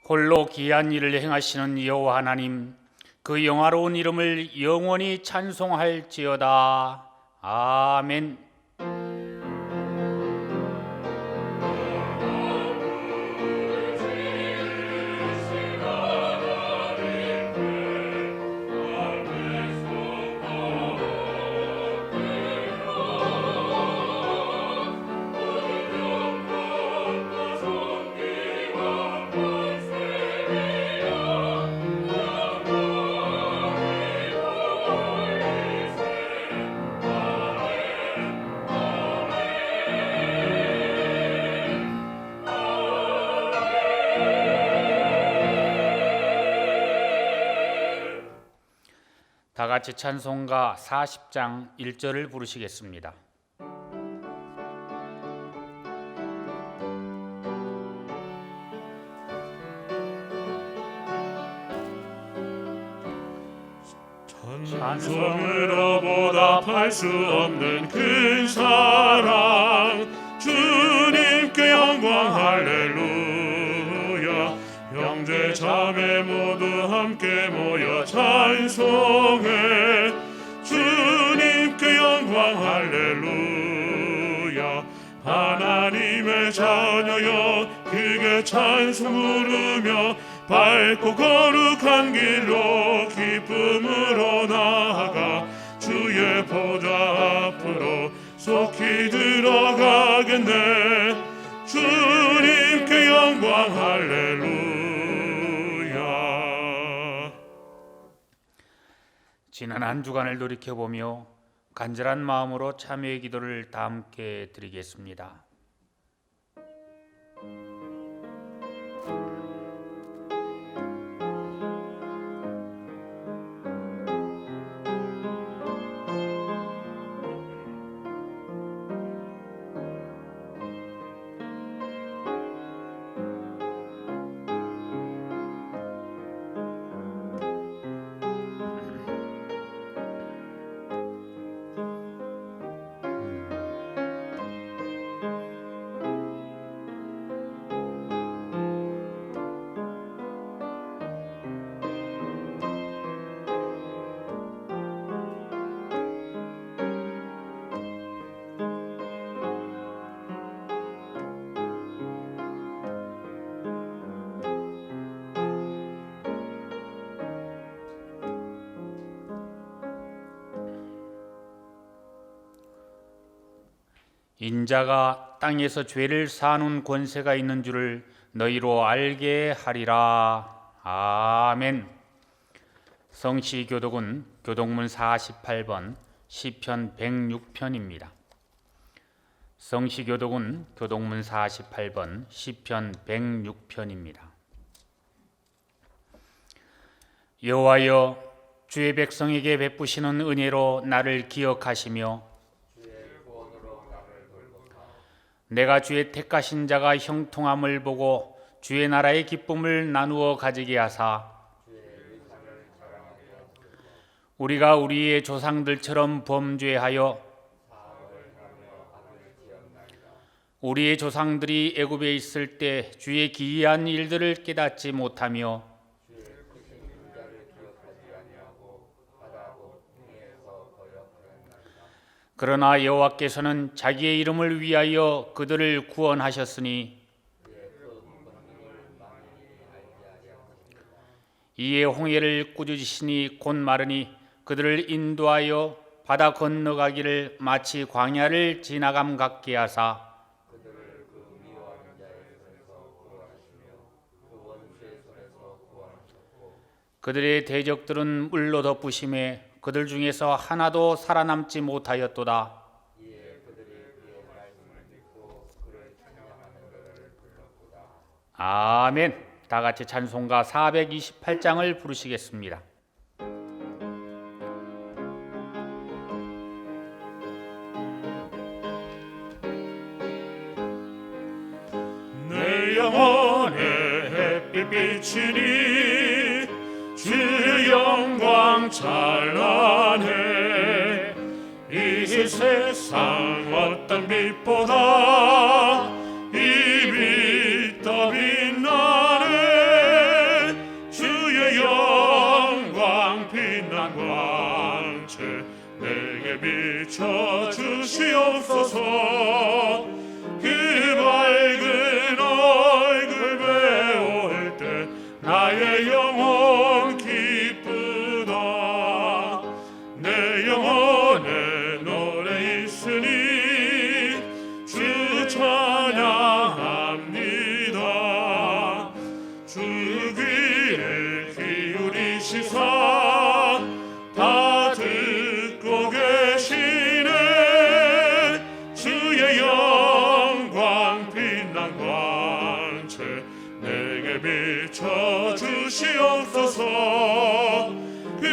홀로 기이한 일을 행하시는 여호와 하나님, 그 영화로운 이름을 영원히 찬송할지어다. 아멘. 다 같이 찬송가 40장 1절을 부르시겠습니다. 찬송으로 보답할 수 없는 큰 사랑, 주님께 영광 할렐루야. 형제 자매 모두 함께 모여 찬송해, 주님께 영광 할렐루야. 하나님의 자녀여 크게 찬송 부르며 밝고 거룩한 길로 기쁨으로 나아가 주의 보좌 앞으로 속히 들어가겠네. 주님께 영광 할렐루야. 지난 한 주간을 돌이켜보며 간절한 마음으로 참회의 기도를 다 함께 드리겠습니다. 인자가 땅에서 죄를 사하는 권세가 있는 줄을 너희로 알게 하리라. 아멘. 성시교독은 교독문 48번 시편 106편입니다. 성시교독은 교독문 48번 시편 106편입니다. 여호와여, 주의 백성에게 베푸시는 은혜로 나를 기억하시며 내가 주의 택하신 자가 형통함을 보고 주의 나라의 기쁨을 나누어 가지게 하사 우리가 우리의 조상들처럼 범죄하여 우리의 조상들이 애굽에 있을 때 주의 기이한 일들을 깨닫지 못하며 그러나 여호와께서는 자기의 이름을 위하여 그들을 구원하셨으니 이에 홍해를 꾸짖으시니 곧 마르니 그들을 인도하여 바다 건너가기를 마치 광야를 지나감 같게 하사 그들의 대적들은 물로 덮으심에 그들 중에서 하나도 살아남지 못하였도다. 아멘. 다 같이 찬송가 428장을 부르시겠습니다. 내 영혼의 햇빛 비치니 주의 영광 찬란해. 이 세상 어떤 빛보다 이 빛 더 빛나네. 비춰 주시옵소서. 그 밝은 얼굴 배울 때 나의 영혼 기쁘다. 내 영혼에 노래 있으니 주 찬양합니다. 주 귀를 기울이시사 다 듣고 계시네. 주의 영광 빛난 광채 내게 비춰 주시옵소서. 그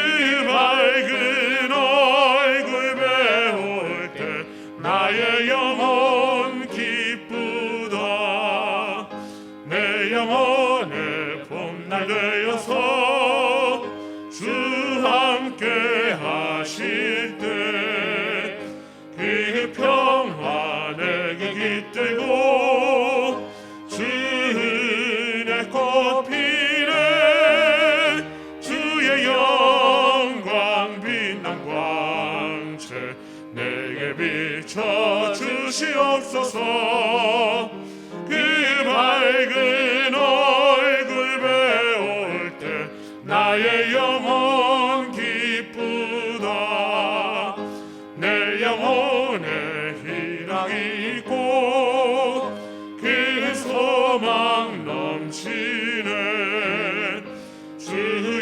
밝은 얼굴 배울 때 나의 영혼 기쁘다. 내 영혼의 봄날 되어서 주 함께 하실 때 그 평화 내게 깃들고 주 은혜 꽃피네. 주의 영광 빛난 광채 내게 비춰 주시옵소서. 그 밝은 얼굴 배울 때 나의 영혼 기쁘다. 내 영혼에 희락이 있고 그 소망 넘치네. 주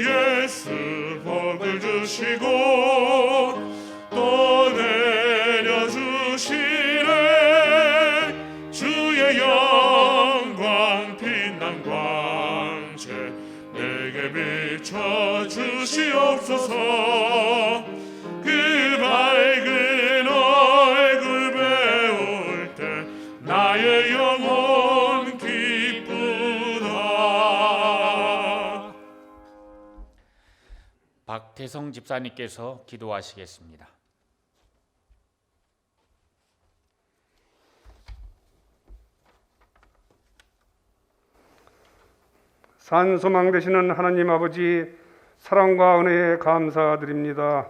예수 복을 주시고 또 내려주시네. 주의 영광 빛난 광채 내게 비춰 주시옵소서. 그 밝은 얼굴 배울 때 나의 영혼 기쁘다. 박태성 집사님께서 기도하시겠습니다. 산소망 되시는 하나님 아버지, 사랑과 은혜에 감사드립니다.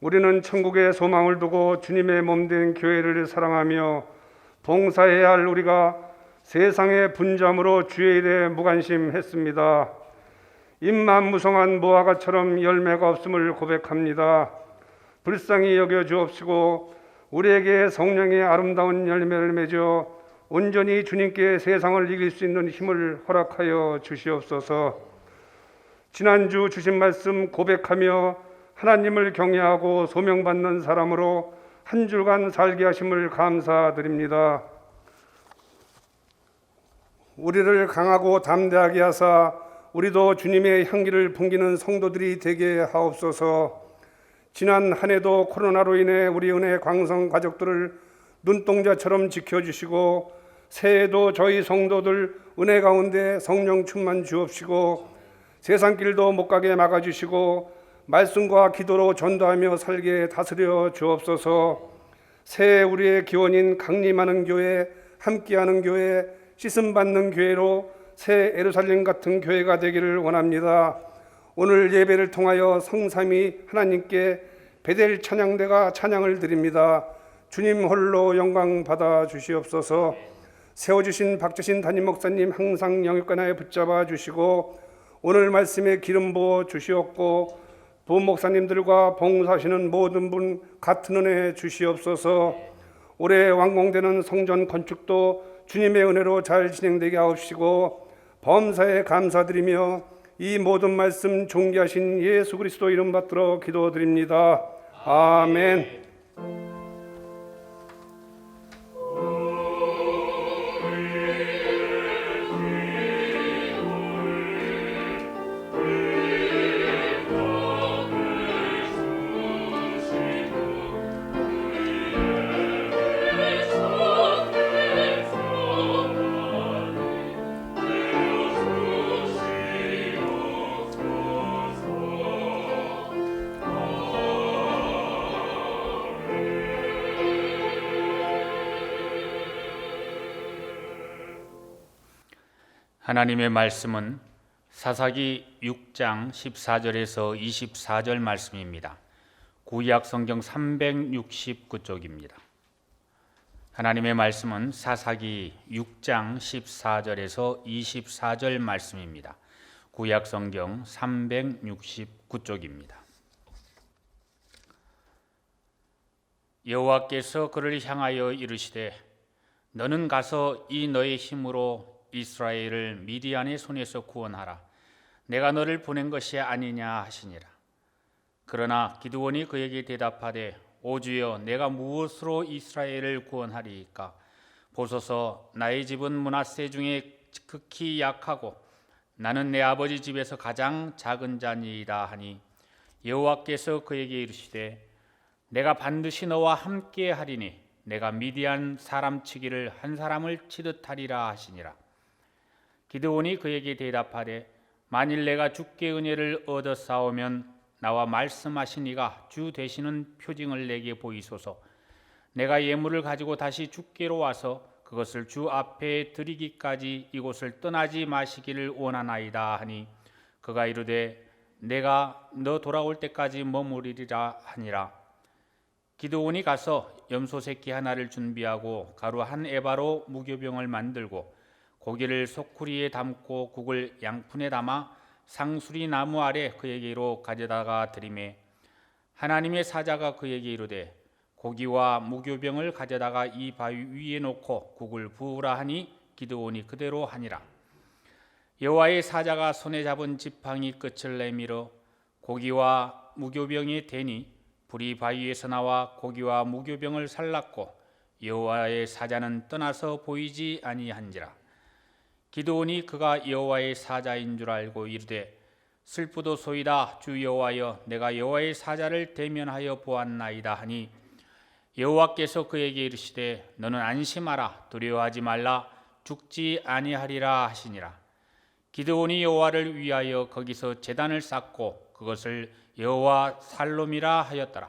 우리는 천국의 소망을 두고 주님의 몸된 교회를 사랑하며 봉사해야 할 우리가 세상의 분잠으로 주의 일에 무관심했습니다. 잎만 무성한 무화과처럼 열매가 없음을 고백합니다. 불쌍히 여겨 주옵시고 우리에게 성령의 아름다운 열매를 맺어 온전히 주님께 세상을 이길 수 있는 힘을 허락하여 주시옵소서. 지난주 주신 말씀 고백하며 하나님을 경외하고 소명받는 사람으로 한 주간 살게 하심을 감사드립니다. 우리를 강하고 담대하게 하사 우리도 주님의 향기를 풍기는 성도들이 되게 하옵소서. 지난 한 해도 코로나로 인해 우리 은혜 광성 가족들을 눈동자처럼 지켜주시고 새해에도 저희 성도들 은혜 가운데 성령 충만 주옵시고 세상길도 못 가게 막아주시고 말씀과 기도로 전도하며 살게 다스려 주옵소서. 새해 우리의 기원인 강림하는 교회, 함께하는 교회, 씻음받는 교회로 새 예루살렘 같은 교회가 되기를 원합니다. 오늘 예배를 통하여 성삼위 하나님께 베델 찬양대가 찬양을 드립니다. 주님 홀로 영광 받아 주시옵소서. 세워주신 박재신 담임 목사님 항상 영육간에 붙잡아 주시고 오늘 말씀에 기름 부어 주시옵고 부은 목사님들과 봉사하시는 모든 분 같은 은혜 주시옵소서. 올해 완공되는 성전 건축도 주님의 은혜로 잘 진행되게 하옵시고 범사에 감사드리며 이 모든 말씀 존귀하신 예수 그리스도 이름 받들어 기도드립니다. 아멘. 하나님의 말씀은 사사기 6장 14절에서 24절 말씀입니다. 구약 성경 369쪽입니다. 하나님의 말씀은 사사기 6장 14절에서 24절 말씀입니다. 구약 성경 369쪽입니다. 여호와께서 그를 향하여 이르시되 너는 가서 이 너의 힘으로 이스라엘을 미디안의 손에서 구원하라. 내가 너를 보낸 것이 아니냐 하시니라. 그러나 기드온이 그에게 대답하되 오 주여 내가 무엇으로 이스라엘을 구원하리이까? 보소서 나의 집은 므낫세 중에 극히 약하고 나는 내 아버지 집에서 가장 작은 자니이다 하니 여호와께서 그에게 이르시되 내가 반드시 너와 함께 하리니 내가 미디안 사람 치기를 한 사람을 치듯 하리라 하시니라. 기드온이 그에게 대답하되 만일 내가 주께 은혜를 얻어 싸우면 나와 말씀하신 이가 주 되시는 표징을 내게 보이소서. 내가 예물을 가지고 다시 주께로 와서 그것을 주 앞에 드리기까지 이곳을 떠나지 마시기를 원하나이다 하니 그가 이르되 내가 너 돌아올 때까지 머무리리라 하니라. 기드온이 가서 염소 새끼 하나를 준비하고 가루 한 에바로 무교병을 만들고 고기를 소쿠리에 담고 국을 양푼에 담아 상수리 나무 아래 그에게로 가져다가 드리매 하나님의 사자가 그에게 이르되 고기와 무교병을 가져다가 이 바위 위에 놓고 국을 부으라 하니 기드온이 그대로 하니라. 여호와의 사자가 손에 잡은 지팡이 끝을 내밀어 고기와 무교병에 대니 불이 바위에서 나와 고기와 무교병을 살랐고 여호와의 사자는 떠나서 보이지 아니한지라. 기드온이 그가 여호와의 사자인 줄 알고 이르되 슬프도소이다 주 여호와여 내가 여호와의 사자를 대면하여 보았나이다 하니 여호와께서 그에게 이르시되 너는 안심하라 두려워하지 말라 죽지 아니하리라 하시니라. 기드온이 여호와를 위하여 거기서 제단을 쌓고 그것을 여호와 살롬이라 하였더라.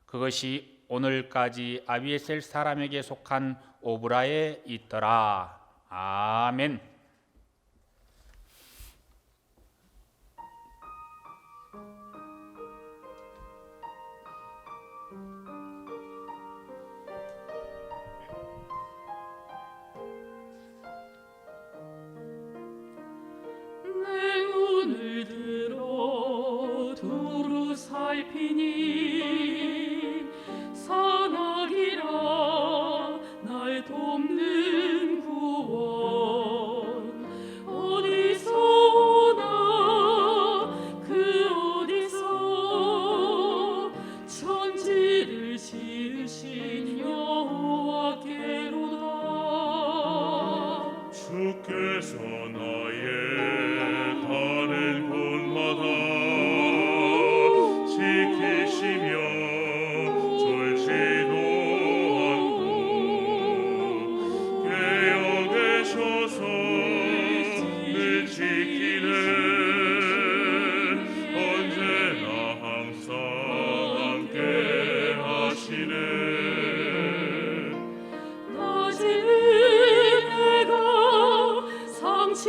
그것이 오늘까지 아비에셀 사람에게 속한 오브라에 있더라. 아멘. 살피니 산악이라 날 돕는 구원 어디서 오나 그 어디서 천지를 지으신 여호와께로다. 주께서 나의 가는 곳마다 지키시며 졸지도 않고 깨어 계셔서 늘 지키네. 언제나 항상 함께 하시네. 낮에는 내가 상치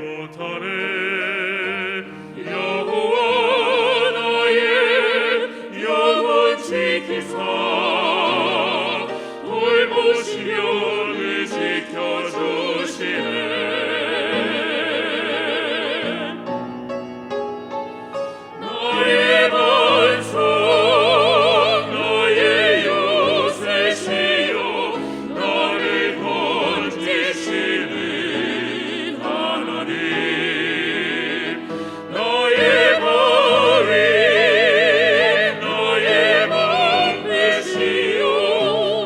못하네. 여호와 나의 영혼 지키사 돌보시며 늘 지켜주시네. 나의 반석 나의 요새시여 나를 건지시는 하나님 나의 발이 나의 방패시여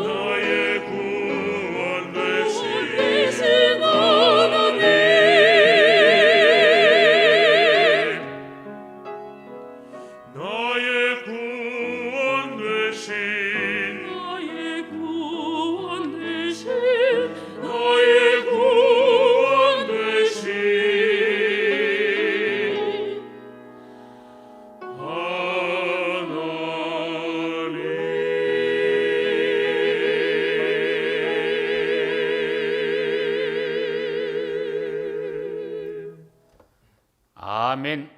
나의 구원 되시 되신 하나님 나의 구원 되신 나의 구원 되신 나의 구원 되신 하나님. 아멘.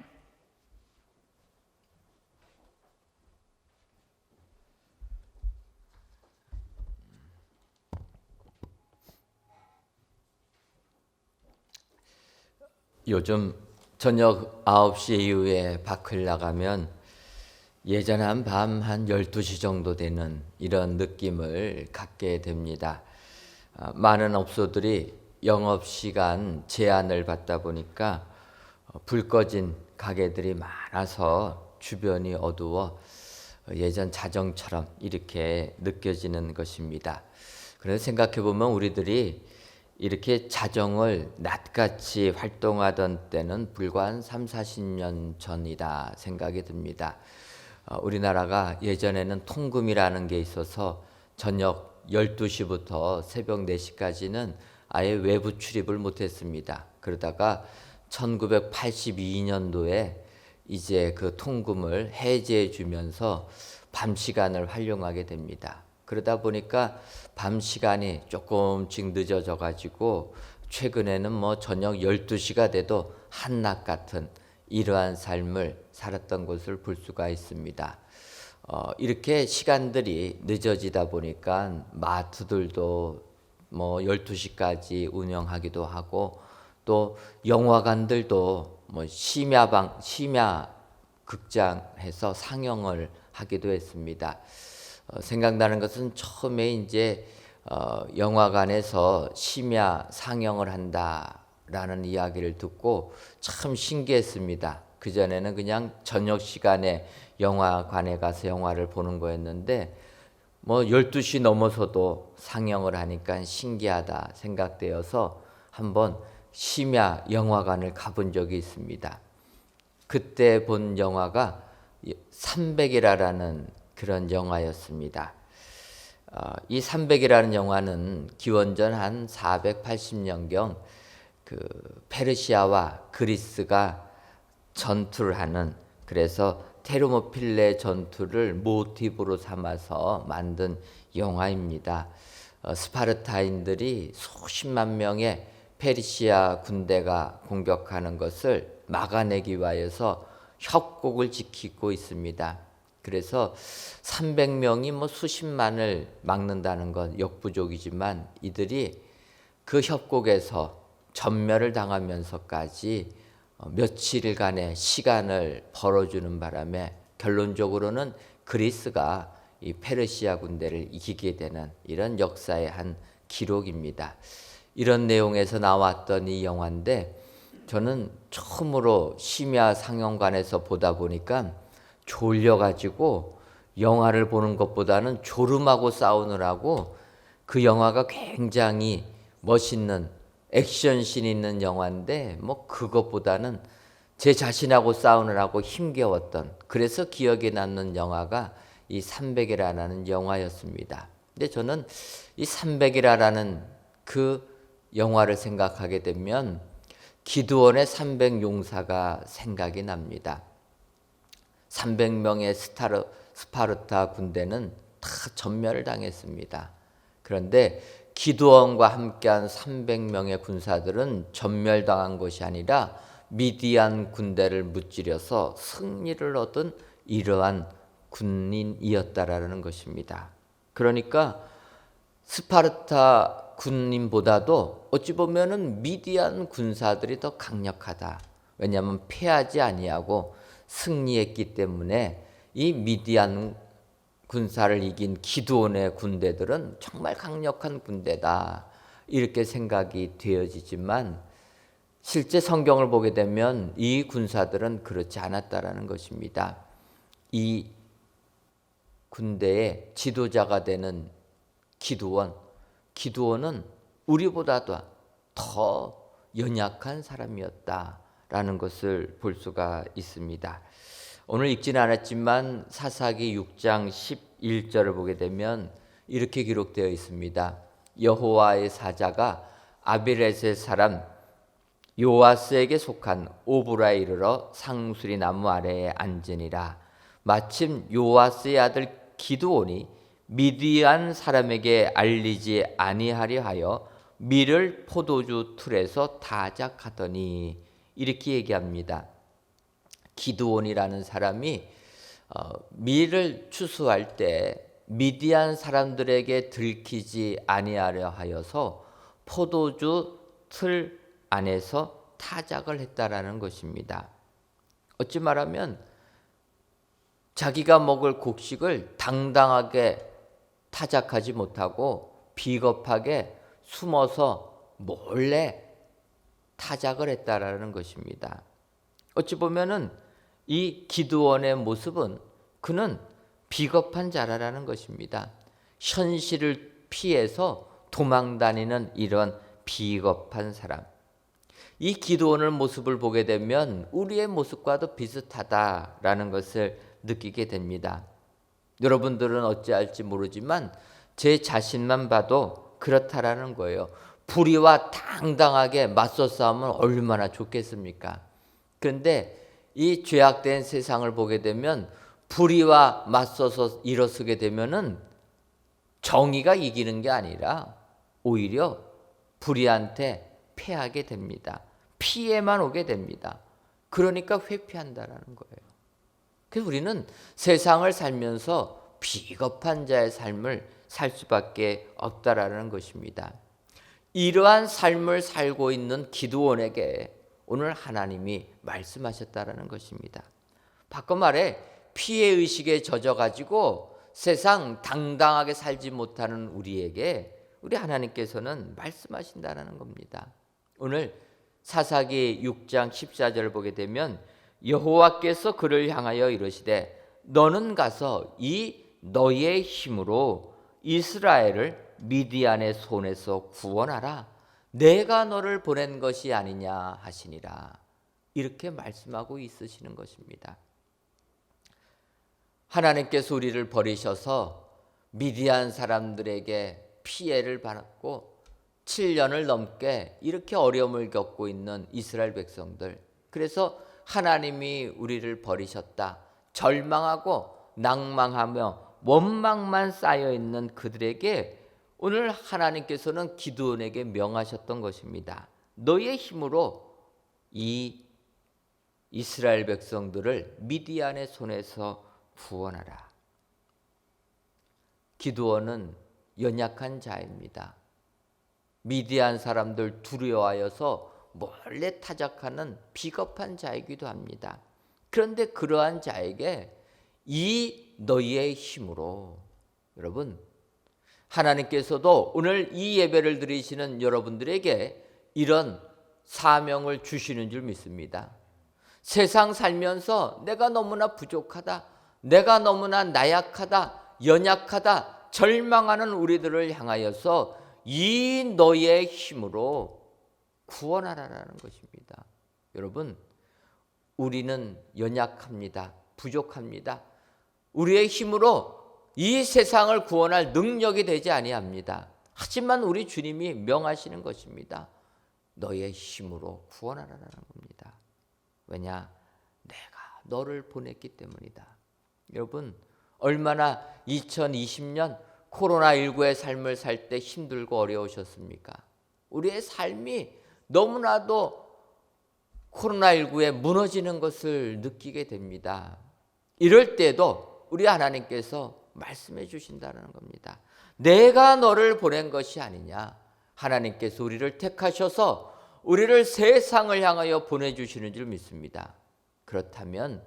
요즘 저녁 9시 이후에 밖을 나가면 예전 한 밤 한 12시 정도 되는 이런 느낌을 갖게 됩니다. 많은 업소들이 영업시간 제한을 받다 보니까 불 꺼진 가게들이 많아서 주변이 어두워 예전 자정처럼 이렇게 느껴지는 것입니다. 그래서 생각해 보면 우리들이 이렇게 자정을 낮같이 활동하던 때는 불과 한 3, 40년 전이다 생각이 듭니다. 우리나라가 예전에는 통금이라는 게 있어서 저녁 12시부터 새벽 4시까지는 아예 외부 출입을 못했습니다. 그러다가 1982년도에 이제 그 통금을 해제해 주면서 밤 시간을 활용하게 됩니다. 그러다 보니까 밤 시간이 조금씩 늦어져 가지고 최근에는 뭐 저녁 12시가 돼도 한낮 같은 이러한 삶을 살았던 것을 볼 수가 있습니다. 이렇게 시간들이 늦어지다 보니까 마트들도 뭐 12시까지 운영하기도 하고 또 영화관들도 뭐 심야 극장에서 상영을 하기도 했습니다. 생각나는 것은 처음에 이제 영화관에서 심야 상영을 한다라는 이야기를 듣고 참 신기했습니다. 그전에는 그냥 저녁 시간에 영화관에 가서 영화를 보는 거였는데 뭐 12시 넘어서도 상영을 하니까 신기하다 생각되어서 한번 심야 영화관을 가본 적이 있습니다. 그때 본 영화가 300이라는 그런 영화였습니다. 이 300이라는 영화는 기원전 한 480년경 그 페르시아와 그리스가 전투를 하는, 그래서 테르모필레 전투를 모티브로 삼아서 만든 영화입니다. 스파르타인들이 수십만 명의 페르시아 군대가 공격하는 것을 막아내기 위하여서 협곡을 지키고 있습니다. 그래서 300명이 뭐 수십만을 막는다는 건 역부족이지만 이들이 그 협곡에서 전멸을 당하면서까지 며칠간의 시간을 벌어주는 바람에 결론적으로는 그리스가 이 페르시아 군대를 이기게 되는 이런 역사의 한 기록입니다. 이런 내용에서 나왔던 이 영화인데 저는 처음으로 심야 상영관에서 보다 보니까 졸려가지고 영화를 보는 것보다는 졸음하고 싸우느라고, 그 영화가 굉장히 멋있는 액션씬 있는 영화인데 뭐 그것보다는 제 자신하고 싸우느라고 힘겨웠던, 그래서 기억에 남는 영화가 이 300이라는 영화였습니다. 근데 저는 이 300이라는 그 영화를 생각하게 되면 기드온의 300용사가 생각이 납니다. 300명의 스파르타 군대는 다 전멸을 당했습니다. 그런데 기드온과 함께한 300명의 군사들은 전멸당한 것이 아니라 미디안 군대를 무찌려서 승리를 얻은 이러한 군인이었다라는 것입니다. 그러니까 스파르타 군인보다도 어찌 보면은 미디안 군사들이 더 강력하다. 왜냐하면 패하지 아니하고 승리했기 때문에 이 미디안 군사를 이긴 기드온의 군대들은 정말 강력한 군대다. 이렇게 생각이 되어지지만 실제 성경을 보게 되면 이 군사들은 그렇지 않았다라는 것입니다. 이 군대의 지도자가 되는 기드온은 우리보다도 더 연약한 사람이었다라는 것을 볼 수가 있습니다. 오늘 읽지는 않았지만 사사기 6장 11절을 보게 되면 이렇게 기록되어 있습니다. 여호와의 사자가 아비레셀 사람 요아스에게 속한 오브라에 이르러 상수리 나무 아래에 앉으니라. 마침 요아스의 아들 기드온이 미디안 사람에게 알리지 아니하려 하여 밀을 포도주 틀에서 타작하더니, 이렇게 얘기합니다. 기드온이라는 사람이 밀을 추수할 때 미디안 사람들에게 들키지 아니하려 하여서 포도주 틀 안에서 타작을 했다라는 것입니다. 어찌 말하면 자기가 먹을 곡식을 당당하게 타작하지 못하고 비겁하게 숨어서 몰래 타작을 했다라는 것입니다. 어찌 보면은 이 기드온의 모습은 그는 비겁한 자라라는 것입니다. 현실을 피해서 도망다니는 이런 비겁한 사람. 이 기드온의 모습을 보게 되면 우리의 모습과도 비슷하다라는 것을 느끼게 됩니다. 여러분들은 어찌할지 모르지만 제 자신만 봐도 그렇다라는 거예요. 불의와 당당하게 맞서 싸우면 얼마나 좋겠습니까? 그런데 이 죄악된 세상을 보게 되면 불의와 맞서서 일어서게 되면은 정의가 이기는 게 아니라 오히려 불의한테 패하게 됩니다. 피해만 오게 됩니다. 그러니까 회피한다라는 거예요. 그래서 우리는 세상을 살면서 비겁한 자의 삶을 살 수밖에 없다라는 것입니다. 이러한 삶을 살고 있는 기드온에게 오늘 하나님이 말씀하셨다라는 것입니다. 바꿔 말해 피해의식에 젖어가지고 세상 당당하게 살지 못하는 우리에게 우리 하나님께서는 말씀하신다는 겁니다. 오늘 사사기 6장 14절을 보게 되면 여호와께서 그를 향하여 이르시되 너는 가서 이 너의 힘으로 이스라엘을 미디안의 손에서 구원하라. 내가 너를 보낸 것이 아니냐 하시니라. 이렇게 말씀하고 있으시는 것입니다. 하나님께서 우리를 버리셔서 미디안 사람들에게 피해를 받고 7년을 넘게 이렇게 어려움을 겪고 있는 이스라엘 백성들. 그래서 하나님이 우리를 버리셨다. 절망하고 낭망하며 원망만 쌓여있는 그들에게 오늘 하나님께서는 기드온에게 명하셨던 것입니다. 너의 힘으로 이 이스라엘 백성들을 미디안의 손에서 구원하라. 기드온은 연약한 자입니다. 미디안 사람들 두려워하여서 몰래 타작하는 비겁한 자이기도 합니다. 그런데 그러한 자에게 이 너희의 힘으로, 여러분 하나님께서도 오늘 이 예배를 드리시는 여러분들에게 이런 사명을 주시는 줄 믿습니다. 세상 살면서 내가 너무나 부족하다, 내가 너무나 나약하다, 연약하다, 절망하는 우리들을 향하여서 이 너의 힘으로 구원하라는 것입니다. 여러분, 우리는 연약합니다. 부족합니다. 우리의 힘으로 이 세상을 구원할 능력이 되지 아니합니다. 하지만 우리 주님이 명하시는 것입니다. 너의 힘으로 구원하라는 겁니다. 왜냐? 내가 너를 보냈기 때문이다. 여러분, 얼마나 2020년 코로나19의 삶을 살 때 힘들고 어려우셨습니까? 우리의 삶이 너무나도 코로나19에 무너지는 것을 느끼게 됩니다. 이럴 때도 우리 하나님께서 말씀해 주신다는 겁니다. 내가 너를 보낸 것이 아니냐. 하나님께서 우리를 택하셔서 우리를 세상을 향하여 보내주시는 줄 믿습니다. 그렇다면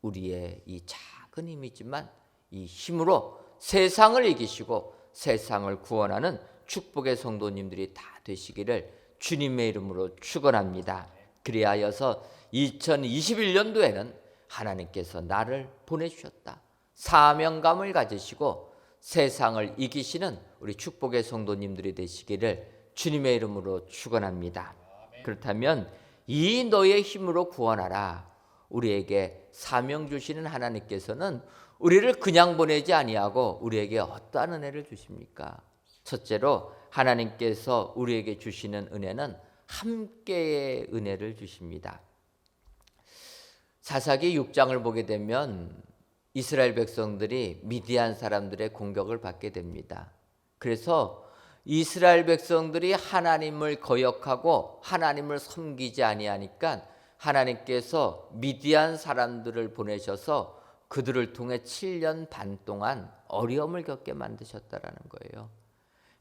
우리의 이 작은 힘이지만 이 힘으로 세상을 이기시고 세상을 구원하는 축복의 성도님들이 다 되시기를 주님의 이름으로 축원합니다. 그리하여서 2021년도에는 하나님께서 나를 보내주셨다. 사명감을 가지시고 세상을 이기시는 우리 축복의 성도님들이 되시기를 주님의 이름으로 축원합니다. 그렇다면 이 너의 힘으로 구원하라. 우리에게 사명 주시는 하나님께서는 우리를 그냥 보내지 아니하고 우리에게 어떠한 은혜를 주십니까? 첫째로 하나님께서 우리에게 주시는 은혜는 함께의 은혜를 주십니다. 사사기 6장을 보게 되면 이스라엘 백성들이 미디안 사람들의 공격을 받게 됩니다. 그래서 이스라엘 백성들이 하나님을 거역하고 하나님을 섬기지 아니하니까 하나님께서 미디안 사람들을 보내셔서 그들을 통해 7년 반 동안 어려움을 겪게 만드셨다라는 거예요.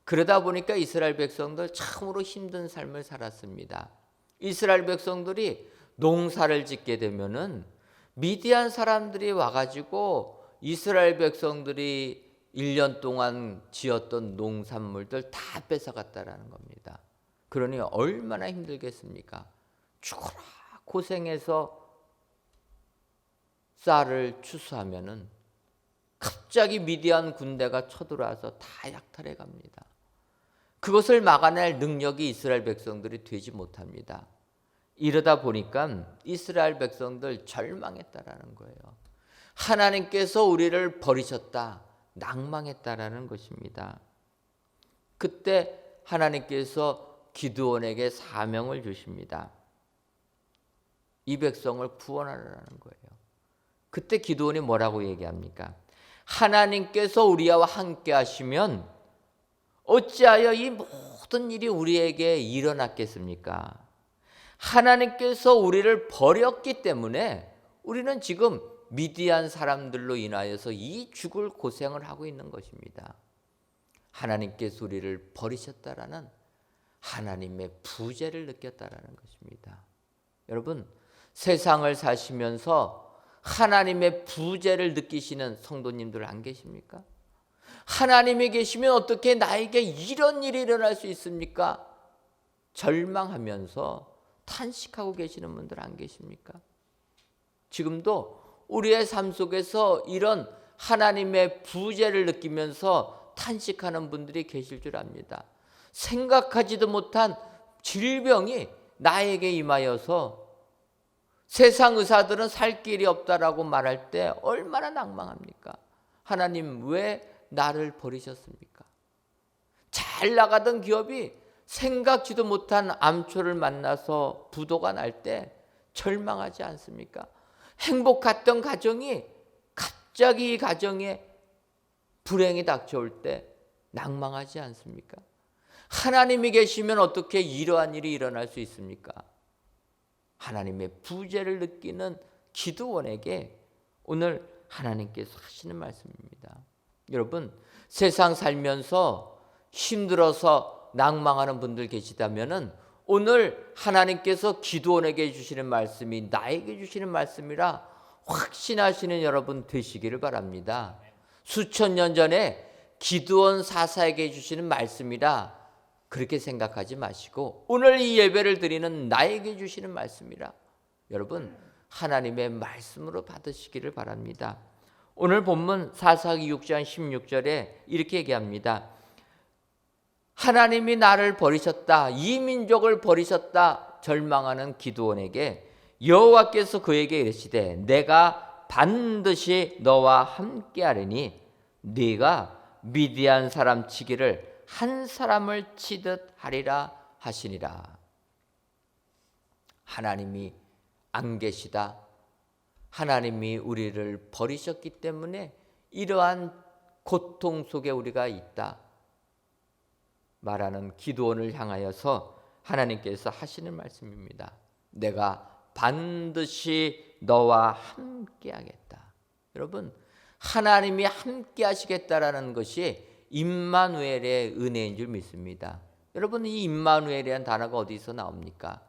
그러다 보니까 이스라엘 백성들 참으로 힘든 삶을 살았습니다. 이스라엘 백성들이 농사를 짓게 되면은 미디안 사람들이 와가지고 이스라엘 백성들이 1년 동안 지었던 농산물들 다 뺏어갔다라는 겁니다. 그러니 얼마나 힘들겠습니까? 죽어라 고생해서 쌀을 추수하면은 갑자기 미디안 군대가 쳐들어와서 다 약탈해 갑니다. 그것을 막아낼 능력이 이스라엘 백성들이 되지 못합니다. 이러다 보니까 이스라엘 백성들 절망했다라는 거예요. 하나님께서 우리를 버리셨다, 낭망했다라는 것입니다. 그때 하나님께서 기드온에게 사명을 주십니다. 이 백성을 구원하라는 거예요. 그때 기드온이 뭐라고 얘기합니까? 하나님께서 우리와 함께 하시면 어찌하여 이 모든 일이 우리에게 일어났겠습니까? 하나님께서 우리를 버렸기 때문에 우리는 지금 미디안 사람들로 인하여서 이 죽을 고생을 하고 있는 것입니다. 하나님께서 우리를 버리셨다라는 하나님의 부재를 느꼈다라는 것입니다. 여러분, 세상을 사시면서 하나님의 부재를 느끼시는 성도님들 안 계십니까? 하나님이 계시면 어떻게 나에게 이런 일이 일어날 수 있습니까? 절망하면서 탄식하고 계시는 분들 안 계십니까? 지금도 우리의 삶 속에서 이런 하나님의 부재를 느끼면서 탄식하는 분들이 계실 줄 압니다. 생각하지도 못한 질병이 나에게 임하여서 세상 의사들은 살 길이 없다라고 말할 때 얼마나 낭망합니까? 하나님 왜 나를 버리셨습니까? 잘 나가던 기업이 생각지도 못한 암초를 만나서 부도가 날 때 절망하지 않습니까? 행복했던 가정이 갑자기 이 가정에 불행이 닥쳐올 때 낭망하지 않습니까? 하나님이 계시면 어떻게 이러한 일이 일어날 수 있습니까? 하나님의 부재를 느끼는 기드온에게 오늘 하나님께서 하시는 말씀입니다. 여러분, 세상 살면서 힘들어서 낭망하는 분들 계시다면은 오늘 하나님께서 기드온에게 주시는 말씀이 나에게 주시는 말씀이라 확신하시는 여러분 되시기를 바랍니다. 수천 년 전에 기드온 사사에게 주시는 말씀이라 그렇게 생각하지 마시고 오늘 이 예배를 드리는 나에게 주시는 말씀이라 여러분 하나님의 말씀으로 받으시기를 바랍니다. 오늘 본문 사사기 6장 16절에 이렇게 얘기합니다. 하나님이 나를 버리셨다, 이 민족을 버리셨다 절망하는 기드온에게 여호와께서 그에게 이르시되 내가 반드시 너와 함께하리니 네가 미디안 사람 치기를 한 사람을 치듯 하리라 하시니라. 하나님이 안 계시다, 하나님이 우리를 버리셨기 때문에 이러한 고통 속에 우리가 있다 말하는 기드온을 향하여서 하나님께서 하시는 말씀입니다. 내가 반드시 너와 함께 하겠다. 여러분, 하나님이 함께 하시겠다라는 것이 임마누엘의 은혜인 줄 믿습니다. 여러분, 이 임마누엘이라는 단어가 어디서 나옵니까?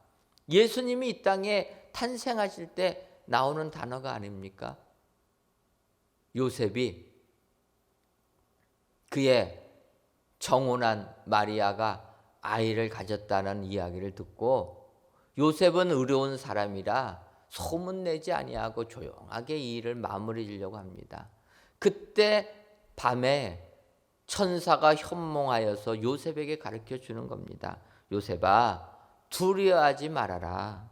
예수님이 이 땅에 탄생하실 때 나오는 단어가 아닙니까? 요셉이 그의 정혼한 마리아가 아이를 가졌다는 이야기를 듣고 요셉은 의로운 사람이라 소문내지 아니하고 조용하게 이 일을 마무리 지려고 합니다. 그때 밤에 천사가 현몽하여서 요셉에게 가르쳐 주는 겁니다. 요셉아, 두려워하지 말아라.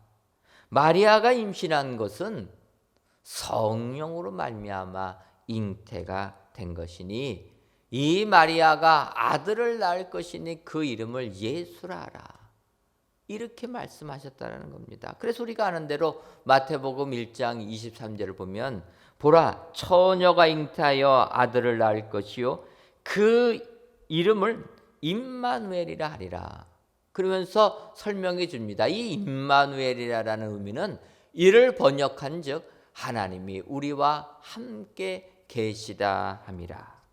마리아가 임신한 것은 성령으로 말미암아 잉태가 된 것이니 이 마리아가 아들을 낳을 것이니 그 이름을 예수라 하라. 이렇게 말씀하셨다는 겁니다. 그래서 우리가 아는 대로 마태복음 1장 23절을 보면 보라, 처녀가 잉태하여 아들을 낳을 것이요 그 이름을 임마누엘이라 하리라. 그러면서 설명해 줍니다. 이 임마누엘이라는 의미는 이를 번역한 즉 하나님이 우리와 함께 계시다 함이라.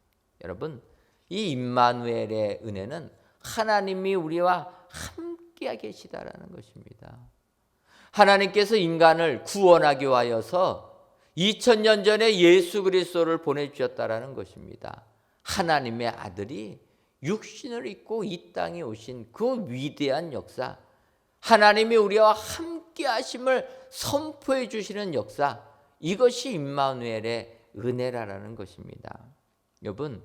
여러분, 이 임마누엘의 은혜는 하나님이 우리와 함께 계시다라는 것입니다. 하나님께서 인간을 구원하기 위하여서 2000년 전에 예수 그리스도를 보내주셨다라는 것입니다. 하나님의 아들이 육신을 입고 이 땅에 오신 그 위대한 역사, 하나님이 우리와 함께 하심을 선포해 주시는 역사, 이것이 임마누엘의 은혜라는 것입니다. 여러분,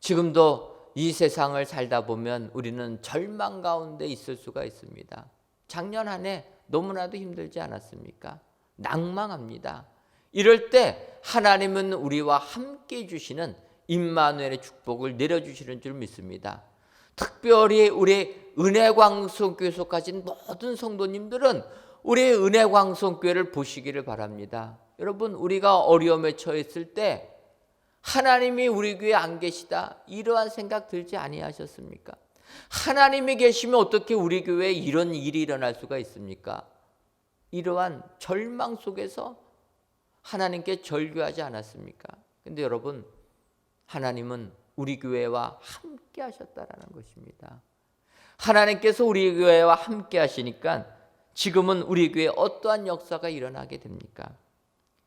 지금도 이 세상을 살다 보면 우리는 절망 가운데 있을 수가 있습니다. 작년 한 해 너무나도 힘들지 않았습니까? 낭망합니다. 이럴 때 하나님은 우리와 함께 주시는 임마누엘의 축복을 내려주시는 줄 믿습니다. 특별히 우리 은혜광성교회 속하신 모든 성도님들은 우리 은혜광성교회를 보시기를 바랍니다. 여러분, 우리가 어려움에 처했을 때 하나님이 우리 교회에 안 계시다 이러한 생각 들지 아니하셨습니까? 하나님이 계시면 어떻게 우리 교회에 이런 일이 일어날 수가 있습니까? 이러한 절망 속에서 하나님께 절규하지 않았습니까? 근데 여러분, 하나님은 우리 교회와 함께 하셨다라는 것입니다. 하나님께서 우리 교회와 함께 하시니까 지금은 우리 교회에 어떠한 역사가 일어나게 됩니까?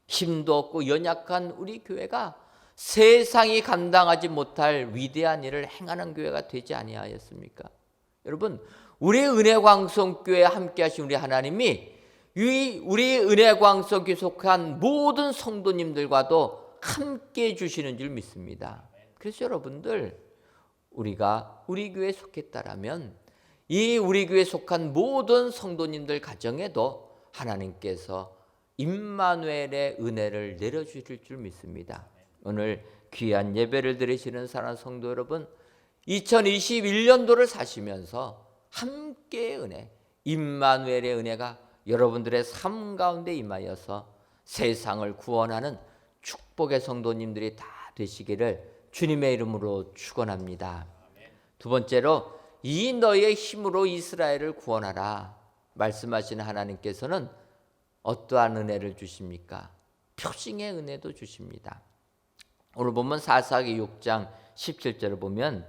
힘도 없고 연약한 우리 교회가 세상이 감당하지 못할 위대한 일을 행하는 교회가 되지 아니하였습니까? 여러분, 우리 은혜광성교회에 함께 하신 우리 하나님이 우리 은혜광성교회에 속한 모든 성도님들과도 함께 해주시는 줄 믿습니다. 그래서 여러분들, 우리가 우리 교회에 속했다라면 이 우리 교회에 속한 모든 성도님들 가정에도 하나님께서 임마누엘의 은혜를 내려주실 줄 믿습니다. 오늘 귀한 예배를 드리시는 사랑하는 성도 여러분, 2021년도를 사시면서 함께의 은혜, 임마누엘의 은혜가 여러분들의 삶 가운데 임하여서 세상을 구원하는 축복의 성도님들이 다 되시기를 주님의 이름으로 축원합니다. 두 번째로, 이 너희의 힘으로 이스라엘을 구원하라 말씀하시는 하나님께서는 어떠한 은혜를 주십니까? 표징의 은혜도 주십니다. 오늘 보면 사사기 6장 17절을 보면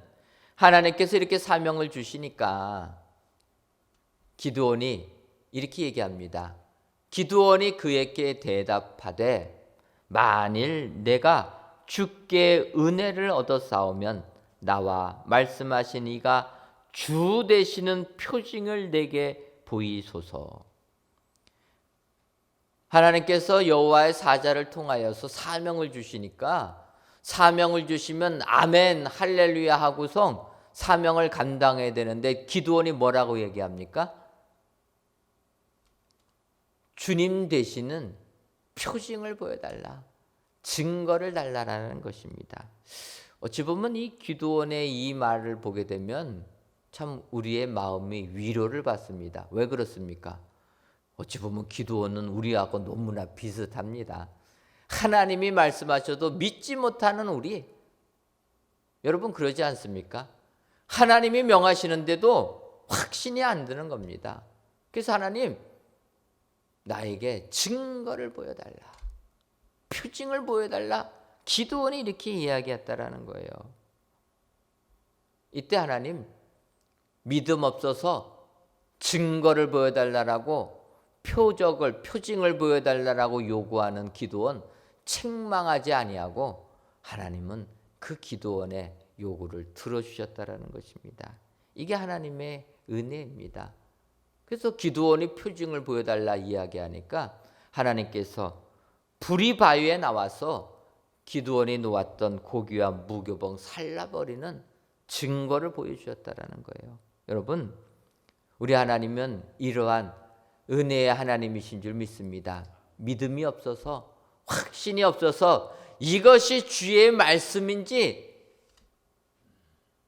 하나님께서 이렇게 사명을 주시니까 기드온이 이렇게 얘기합니다. 기드온이 그에게 대답하되 만일 내가 주께 은혜를 얻어 싸우면 나와 말씀하신 이가 주 되시는 표징을 내게 보이소서. 하나님께서 여호와의 사자를 통하여서 사명을 주시니까 사명을 주시면 아멘 할렐루야 하고서 사명을 감당해야 되는데 기드온이 뭐라고 얘기합니까? 주님 되시는 표징을 보여달라, 증거를 달라라는 것입니다. 어찌 보면 이 기드온의 이 말을 보게 되면 참 우리의 마음이 위로를 받습니다. 왜 그렇습니까? 어찌 보면 기드온은 우리하고 너무나 비슷합니다. 하나님이 말씀하셔도 믿지 못하는 우리, 여러분 그러지 않습니까? 하나님이 명하시는데도 확신이 안 드는 겁니다. 그래서 하나님, 나에게 증거를 보여달라, 표징을 보여달라. 기도원이 이렇게 이야기했다라는 거예요. 이때 하나님, 믿음 없어서 증거를 보여달라고, 표징을 보여달라고 요구하는 기도원 책망하지 아니하고 하나님은 그 기도원의 요구를 들어주셨다라는 것입니다. 이게 하나님의 은혜입니다. 그래서 기도원이 표징을 보여달라 이야기하니까 하나님께서 불이 바위에 나와서 기도원이 놓았던 고기와 무교봉 살라버리는 증거를 보여주셨다라는 거예요. 여러분, 우리 하나님은 이러한 은혜의 하나님이신 줄 믿습니다. 믿음이 없어서, 확신이 없어서 이것이 주의 말씀인지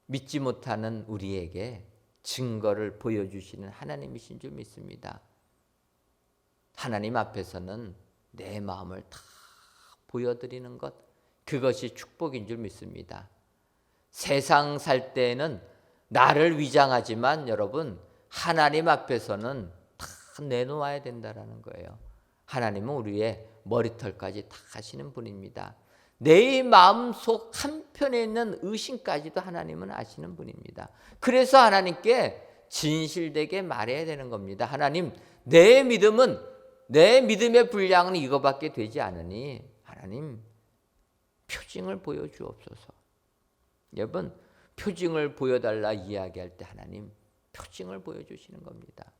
믿지 못하는 우리에게 증거를 보여주시는 하나님이신 줄 믿습니다. 하나님 앞에서는 내 마음을 다 보여드리는 것, 그것이 축복인 줄 믿습니다. 세상 살 때에는 나를 위장하지만 여러분, 하나님 앞에서는 다 내놓아야 된다는 거예요. 하나님은 우리의 머리털까지 다 아시는 분입니다. 내 마음속 한편에 있는 의심까지도 하나님은 아시는 분입니다. 그래서 하나님께 진실되게 말해야 되는 겁니다. 하나님, 내 믿음의 분량은 이거밖에 되지 않으니 하나님, 표징을 보여주옵소서. 여러분, 표징을 보여달라 이야기할 때 하나님 표징을 보여주시는 겁니다.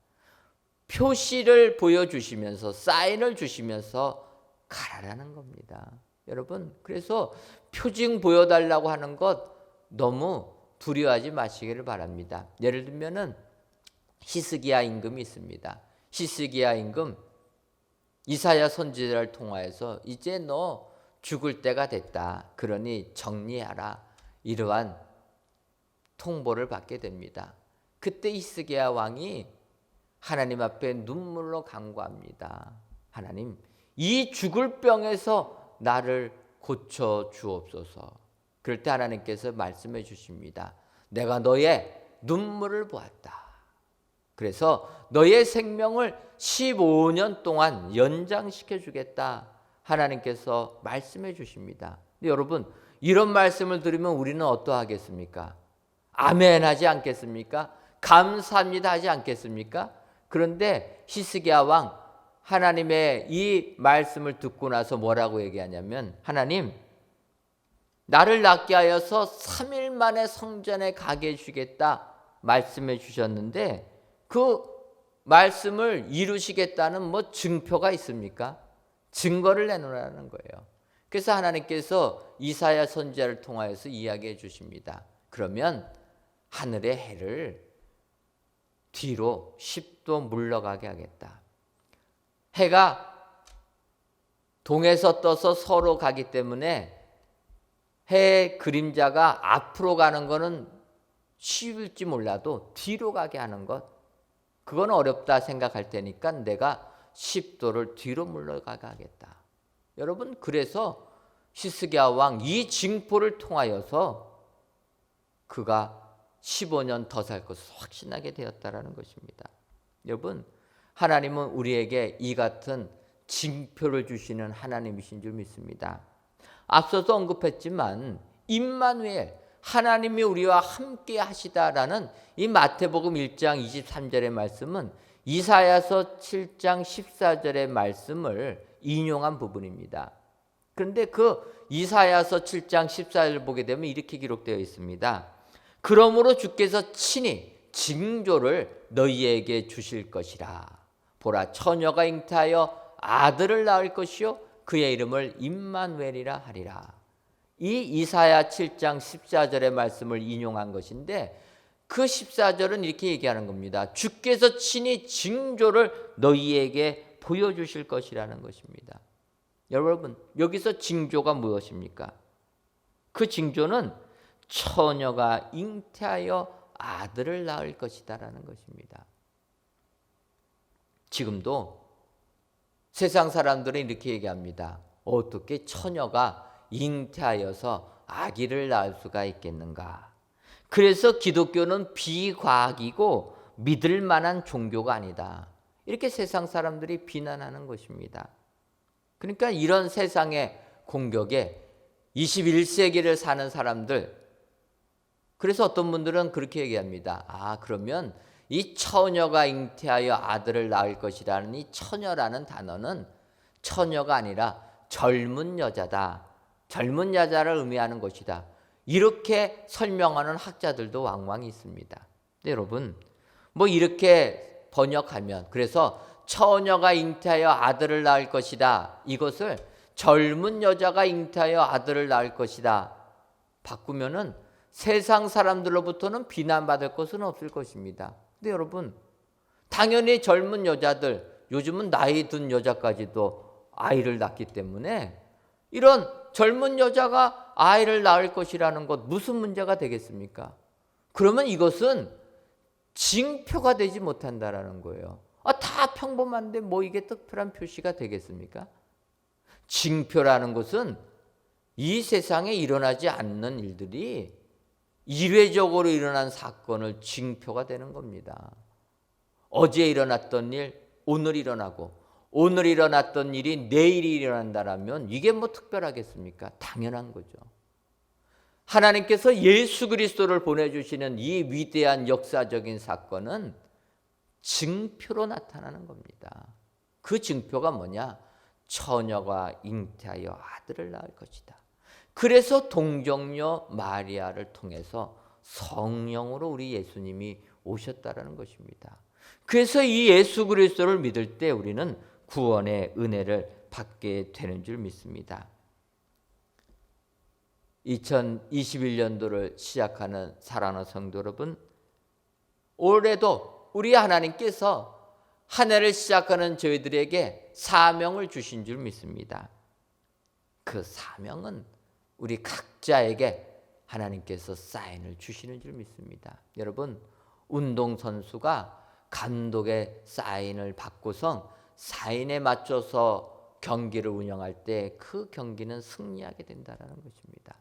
표시를 보여주시면서, 사인을 주시면서 가라라는 겁니다. 여러분, 그래서 표징 보여달라고 하는 것 너무 두려워하지 마시기를 바랍니다. 예를 들면은 히스기야 임금이 있습니다. 히스기야 임금, 이사야 선지자를 통하여서 이제 너 죽을 때가 됐다, 그러니 정리하라, 이러한 통보를 받게 됩니다. 그때 히스기야 왕이 하나님 앞에 눈물로 간구합니다. 하나님, 이 죽을 병에서 나를 고쳐 주옵소서. 그럴 때 하나님께서 말씀해 주십니다. 내가 너의 눈물을 보았다. 그래서 너의 생명을 15년 동안 연장시켜 주겠다. 하나님께서 말씀해 주십니다. 근데 여러분, 이런 말씀을 들으면 우리는 어떠하겠습니까? 아멘 하지 않겠습니까? 감사합니다 하지 않겠습니까? 그런데 히스기야 왕, 하나님의 이 말씀을 듣고 나서 뭐라고 얘기하냐면, 하나님, 나를 낫게 하여서 3일 만에 성전에 가게 해주겠다 말씀해 주셨는데, 그 말씀을 이루시겠다는 뭐 증표가 있습니까? 증거를 내놓으라는 거예요. 그래서 하나님께서 이사야 선지자를 통하여서 이야기해 주십니다. 그러면 하늘의 해를 뒤로 10도 물러가게 하겠다. 해가 동에서 떠서 서로 가기 때문에 해의 그림자가 앞으로 가는 것은 쉬울지 몰라도 뒤로 가게 하는 것, 그건 어렵다 생각할 테니까 내가 10도를 뒤로 물러가게 하겠다. 여러분, 그래서 히스기야 왕 이 징표를 통하여서 그가 15년 더 살 것을 확신하게 되었다라는 것입니다. 여러분, 하나님은 우리에게 이 같은 징표를 주시는 하나님이신 줄 믿습니다. 앞서서 언급했지만 임마누엘, 하나님이 우리와 함께 하시다라는 이 마태복음 1장 23절의 말씀은 이사야서 7장 14절의 말씀을 인용한 부분입니다. 그런데 그 이사야서 7장 14절을 보게 되면 이렇게 기록되어 있습니다. 그러므로 주께서 친히 징조를 너희에게 주실 것이라. 보라, 처녀가 잉태하여 아들을 낳을 것이요 그의 이름을 임마누엘이라 하리라. 이 이사야 7장 14절의 말씀을 인용한 것인데, 그 14절은 이렇게 얘기하는 겁니다. 주께서 친히 징조를 너희에게 보여주실 것이라는 것입니다. 여러분, 여기서 징조가 무엇입니까? 그 징조는 처녀가 잉태하여 아들을 낳을 것이다라는 것입니다. 지금도 세상 사람들은 이렇게 얘기합니다. 어떻게 처녀가 잉태하여서 아기를 낳을 수가 있겠는가? 그래서 기독교는 비과학이고 믿을 만한 종교가 아니다. 이렇게 세상 사람들이 비난하는 것입니다. 그러니까 이런 세상의 공격에 21세기를 사는 사람들, 그래서 어떤 분들은 그렇게 얘기합니다. 그러면 이 처녀가 잉태하여 아들을 낳을 것이라는 이 처녀라는 단어는 처녀가 아니라 젊은 여자다. 젊은 여자를 의미하는 것이다. 이렇게 설명하는 학자들도 왕왕 있습니다. 근데 여러분, 뭐 이렇게 번역하면, 그래서 처녀가 잉태하여 아들을 낳을 것이다, 이것을 젊은 여자가 잉태하여 아들을 낳을 것이다 바꾸면은 세상 사람들로부터는 비난받을 것은 없을 것입니다. 근데 여러분, 당연히 젊은 여자들, 요즘은 나이 든 여자까지도 아이를 낳기 때문에 이런 젊은 여자가 아이를 낳을 것이라는 것, 무슨 문제가 되겠습니까? 그러면 이것은 징표가 되지 못한다라는 거예요. 다 평범한데 뭐 이게 특별한 표시가 되겠습니까? 징표라는 것은 이 세상에 일어나지 않는 일들이 일회적으로 일어난 사건을 징표가 되는 겁니다. 어제 일어났던 일 오늘 일어나고, 오늘 일어났던 일이 내일이 일어난다라면 이게 뭐 특별하겠습니까? 당연한 거죠. 하나님께서 예수 그리스도를 보내주시는 이 위대한 역사적인 사건은 증표로 나타나는 겁니다. 그 증표가 뭐냐? 처녀가 잉태하여 아들을 낳을 것이다. 그래서 동정녀 마리아를 통해서 성령으로 우리 예수님이 오셨다라는 것입니다. 그래서 이 예수 그리스도를 믿을 때 우리는 구원의 은혜를 받게 되는 줄 믿습니다. 2021년도를 시작하는 사랑하는 성도 여러분, 올해도 우리 하나님께서 한 해를 시작하는 저희들에게 사명을 주신 줄 믿습니다. 그 사명은 우리 각자에게 하나님께서 사인을 주시는 줄 믿습니다. 여러분, 운동선수가 감독의 사인을 받고서 사인에 맞춰서 경기를 운영할 때 그 경기는 승리하게 된다는 것입니다.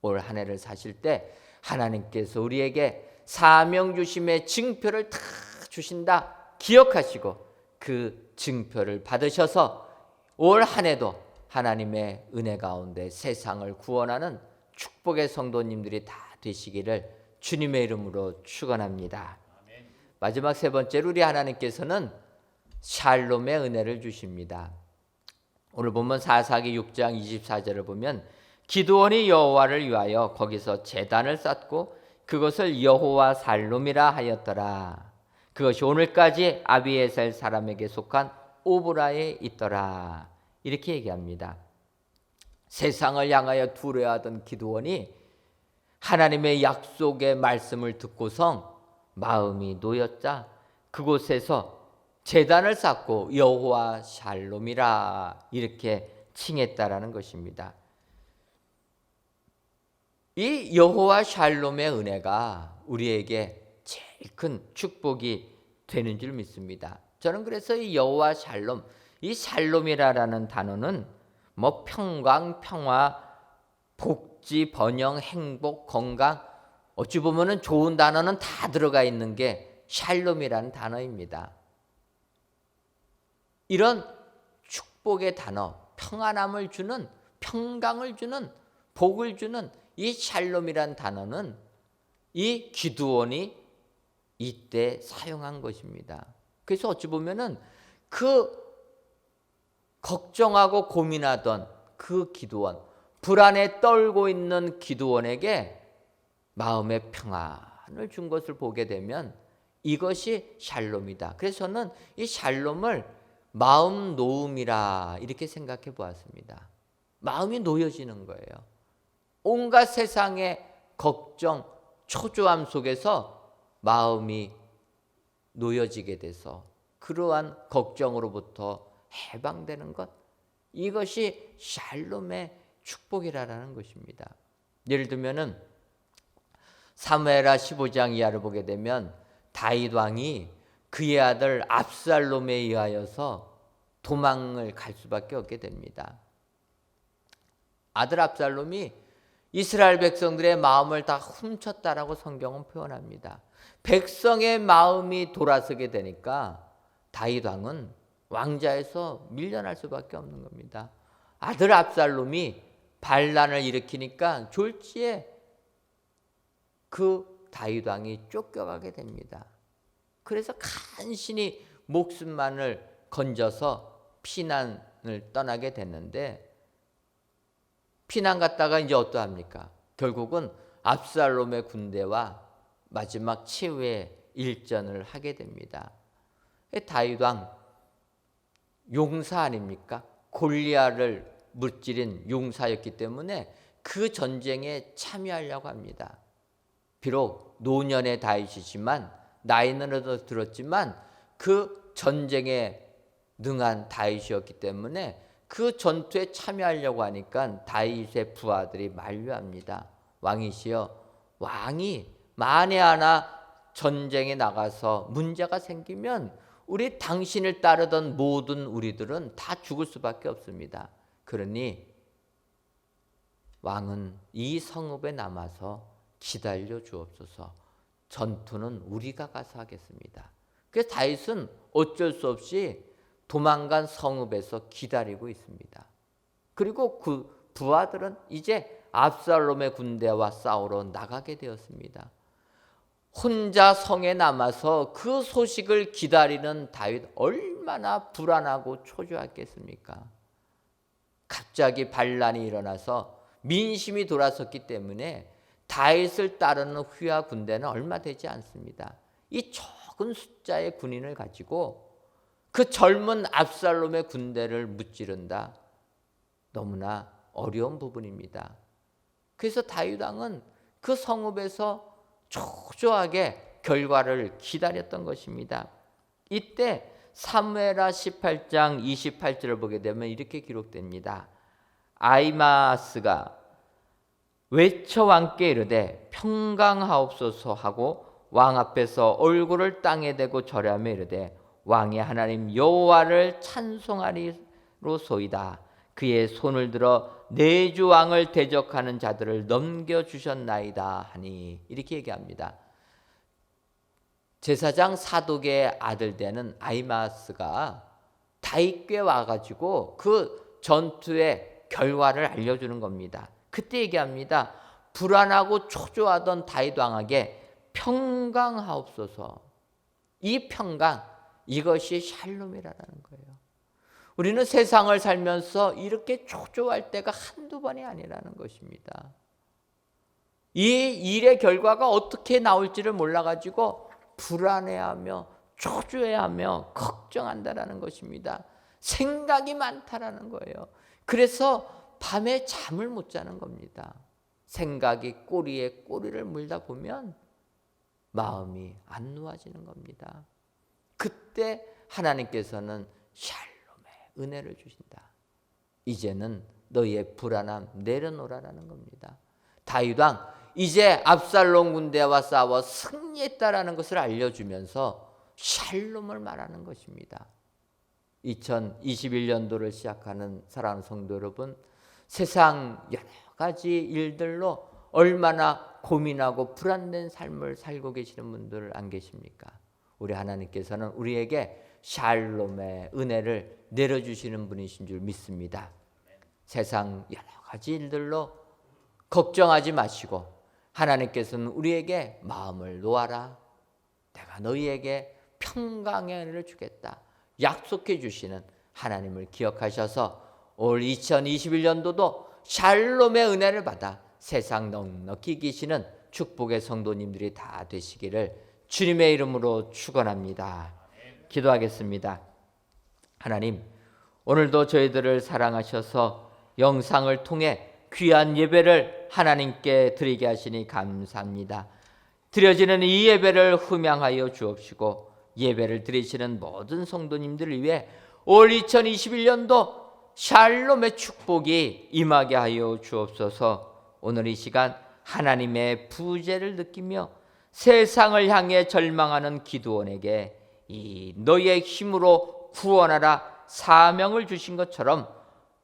올 한 해를 사실 때 하나님께서 우리에게 사명 주심의 증표를 다 주신다 기억하시고 그 증표를 받으셔서 올 한 해도 하나님의 은혜 가운데 세상을 구원하는 축복의 성도님들이 다 되시기를 주님의 이름으로 축원합니다. 마지막 세 번째로 우리 하나님께서는 샬롬의 은혜를 주십니다. 오늘 보면 사사기 6장 24절을 보면 기드온이 여호와를 위하여 거기서 제단을 쌓고 그것을 여호와 샬롬이라 하였더라. 그것이 오늘까지 아비에셀 사람에게 속한 오브라에 있더라. 이렇게 얘기합니다. 세상을 향하여 두려워하던 기드온이 하나님의 약속의 말씀을 듣고서 마음이 놓였자 그곳에서 제단을 쌓고 여호와 샬롬이라 이렇게 칭했다라는 것입니다. 이 여호와 샬롬의 은혜가 우리에게 제일 큰 축복이 되는 줄 믿습니다. 저는 그래서 이 여호와 샬롬, 이 샬롬이라는 단어는 뭐 평강, 평화, 복지, 번영, 행복, 건강, 어찌 보면은 좋은 단어는 다 들어가 있는 게 샬롬이라는 단어입니다. 이런 축복의 단어, 평안함을 주는, 평강을 주는, 복을 주는 이 샬롬이라는 단어는 이 기드온이 이때 사용한 것입니다. 그래서 어찌 보면은 그 걱정하고 고민하던 그 기드온, 불안에 떨고 있는 기드온에게 마음의 평안을 준 것을 보게 되면 이것이 샬롬이다. 그래서 저는 이 샬롬을 마음 놓음이라 이렇게 생각해 보았습니다. 마음이 놓여지는 거예요. 온갖 세상의 걱정, 초조함 속에서 마음이 놓여지게 돼서 그러한 걱정으로부터 해방되는 것, 이것이 샬롬의 축복이라는 것입니다. 예를 들면은 사무엘하 15장 이하를 보게 되면 다윗 왕이 그의 아들 압살롬에 의하여서 도망을 갈 수밖에 없게 됩니다. 아들 압살롬이 이스라엘 백성들의 마음을 다 훔쳤다라고 성경은 표현합니다. 백성의 마음이 돌아서게 되니까 다윗 왕은 왕자에서 밀려날 수밖에 없는 겁니다. 아들 압살롬이 반란을 일으키니까 졸지에 그 다윗 왕이 쫓겨가게 됩니다. 그래서 간신히 목숨만을 건져서 피난을 떠나게 됐는데, 피난 갔다가 이제 어떠합니까? 결국은 압살롬의 군대와 마지막 최후의 일전을 하게 됩니다. 다윗 왕 용사 아닙니까? 골리앗을 무찌른 용사였기 때문에 그 전쟁에 참여하려고 합니다. 비록 노년의 다윗이지만, 나이는 들었지만 그 전쟁에 능한 다윗이었기 때문에 그 전투에 참여하려고 하니까 다윗의 부하들이 만류합니다. 왕이시여, 왕이 만에 하나 전쟁에 나가서 문제가 생기면 우리 당신을 따르던 모든 우리들은 다 죽을 수밖에 없습니다. 그러니 왕은 이 성읍에 남아서 기다려 주옵소서. 전투는 우리가 가서 하겠습니다. 그래서 다윗은 어쩔 수 없이 도망간 성읍에서 기다리고 있습니다. 그리고 그 부하들은 이제 압살롬의 군대와 싸우러 나가게 되었습니다. 혼자 성에 남아서 그 소식을 기다리는 다윗, 얼마나 불안하고 초조했겠습니까? 갑자기 반란이 일어나서 민심이 돌아섰기 때문에 다윗을 따르는 후야 군대는 얼마 되지 않습니다. 이 적은 숫자의 군인을 가지고 그 젊은 압살롬의 군대를 무찌른다, 너무나 어려운 부분입니다. 그래서 다윗 왕은 그 성읍에서 초조하게 결과를 기다렸던 것입니다. 이때 사무엘하 18장 28절을 보게 되면 이렇게 기록됩니다. 아히마아스가 외쳐 왕께 이르되 평강하옵소서 하고 왕 앞에서 얼굴을 땅에 대고 절하며 이르되 왕의 하나님 여호와를 찬송하리로소이다. 그의 손을 들어 내주 왕을 대적하는 자들을 넘겨주셨나이다 하니, 이렇게 얘기합니다. 제사장 사독의 아들 되는 아히마아스가 다윗께 와가지고 그 전투의 결과를 알려주는 겁니다. 그때 얘기합니다. 불안하고 초조하던 다윗 왕에게 평강하옵소서. 이 평강, 이것이 샬롬이라는 거예요. 우리는 세상을 살면서 이렇게 초조할 때가 한두 번이 아니라는 것입니다. 이 일의 결과가 어떻게 나올지를 몰라가지고 불안해하며 초조해하며 걱정한다라는 것입니다. 생각이 많다라는 거예요. 그래서 밤에 잠을 못 자는 겁니다. 생각이 꼬리에 꼬리를 물다 보면 마음이 안 놓아지는 겁니다. 그때 하나님께서는 샬롬의 은혜를 주신다. 이제는 너희의 불안함 내려놓으라는 겁니다. 다윗 왕 이제 압살롬 군대와 싸워 승리했다라는 것을 알려주면서 샬롬을 말하는 것입니다. 2021년도를 시작하는 사랑하는 성도 여러분, 세상 여러 가지 일들로 얼마나 고민하고 불안된 삶을 살고 계시는 분들 안 계십니까? 우리 하나님께서는 우리에게 샬롬의 은혜를 내려주시는 분이신 줄 믿습니다. 세상 여러 가지 일들로 걱정하지 마시고 하나님께서는 우리에게 마음을 놓아라. 내가 너희에게 평강의 은혜를 주겠다. 약속해 주시는 하나님을 기억하셔서 올 2021년도도 샬롬의 은혜를 받아 세상 넉넉히 계시는 축복의 성도님들이 다 되시기를 주님의 이름으로 축원합니다. 기도하겠습니다. 하나님, 오늘도 저희들을 사랑하셔서 영상을 통해 귀한 예배를 하나님께 드리게 하시니 감사합니다. 드려지는 이 예배를 흠양하여 주옵시고 예배를 드리시는 모든 성도님들을 위해 올 2021년도 샬롬의 축복이 임하게 하여 주옵소서. 오늘 이 시간 하나님의 부재를 느끼며 세상을 향해 절망하는 기드온에게 이 너의 힘으로 구원하라 사명을 주신 것처럼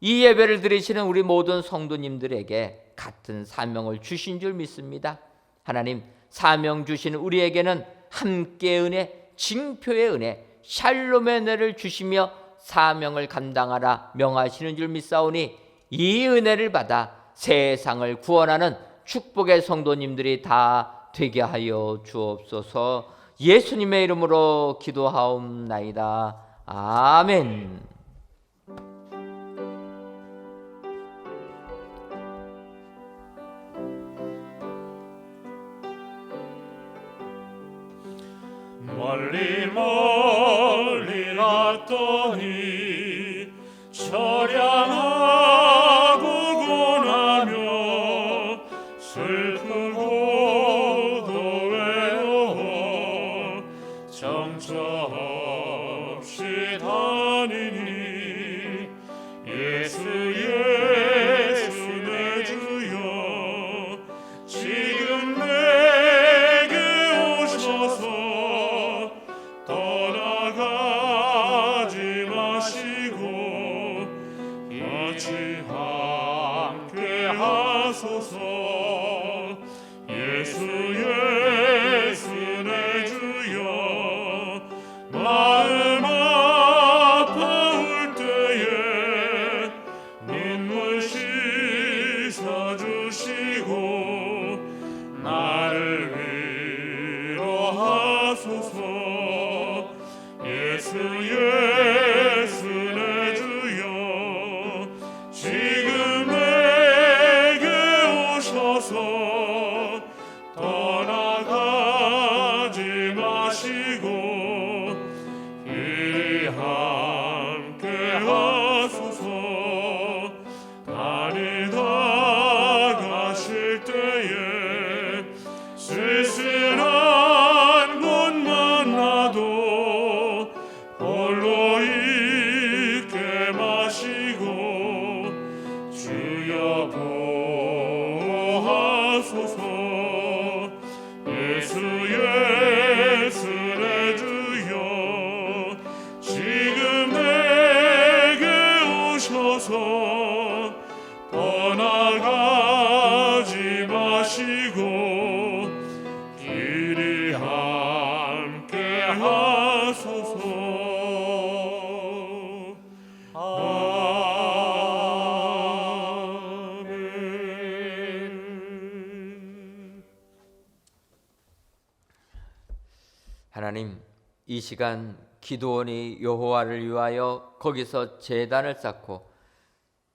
이 예배를 드리시는 우리 모든 성도님들에게 같은 사명을 주신 줄 믿습니다. 하나님, 사명 주신 우리에게는 함께 은혜, 징표의 은혜, 샬롬의 은혜를 주시며 사명을 감당하라 명하시는 줄 믿사오니 이 은혜를 받아 세상을 구원하는 축복의 성도님들이 다 되게 하여 주옵소서. 예수님의 이름으로 기도하옵나이다. 아멘. 멀리 멀리 갔더니 처량하고 고나며 슬프고도 외로워 정처 없이 다니니 예수 예수 내 주여 지금 내게 오셔서 떠나가지 마시고 같이 함께 하소서. 예수 예수 내 주여 마음 아파올 때에 눈물 씻어주시고 나를 위로하소서. 예수 예수 내 주여 지금 내게 오셔서 떠나가지 마시고 이리 함께 하소서. 다니다 가실 때에 쓸쓸한 곳만 나도 홀로 있게 마시고 주여 보호하소서. 예수 예수 내 주여 지금 내게 오셔서 떠나가지 마시고 이리 함께 하소서. 아멘. 하나님, 이 시간 기드온이 여호와를 위하여 거기서 제단을 쌓고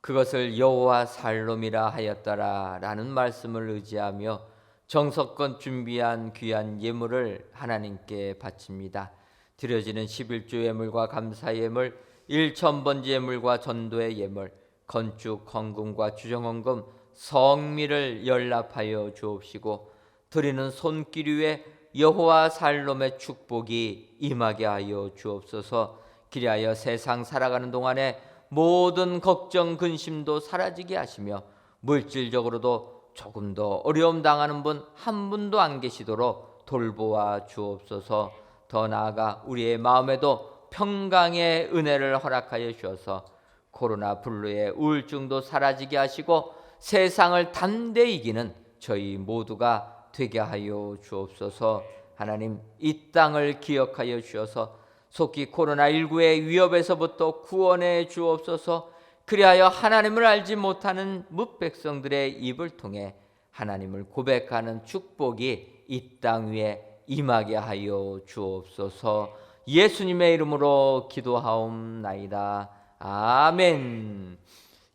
그것을 여호와 살롬이라 하였더라 라는 말씀을 의지하며 정성껏 준비한 귀한 예물을 하나님께 바칩니다. 드려지는 11조 예물과 감사 예물, 1,000번지 예물과 전도의 예물, 건축 헌금과 주정 헌금, 성미를 연락하여 주옵시고 드리는 손길 위에 여호와 살롬의 축복이 임하게 하여 주옵소서. 그리하여 세상 살아가는 동안에 모든 걱정 근심도 사라지게 하시며 물질적으로도 조금 더 어려움 당하는 분 한 분도 안 계시도록 돌보아 주옵소서. 더 나아가 우리의 마음에도 평강의 은혜를 허락하여 주셔서 코로나 블루의 우울증도 사라지게 하시고 세상을 담대히 이기는 저희 모두가 되게 하여 주옵소서. 하나님, 이 땅을 기억하여 주셔서 속히 코로나19의 위협에서부터 구원해 주옵소서. 그리하여 하나님을 알지 못하는 뭇백성들의 입을 통해 하나님을 고백하는 축복이 이 땅 위에 임하게 하여 주옵소서. 예수님의 이름으로 기도하옵나이다. 아멘.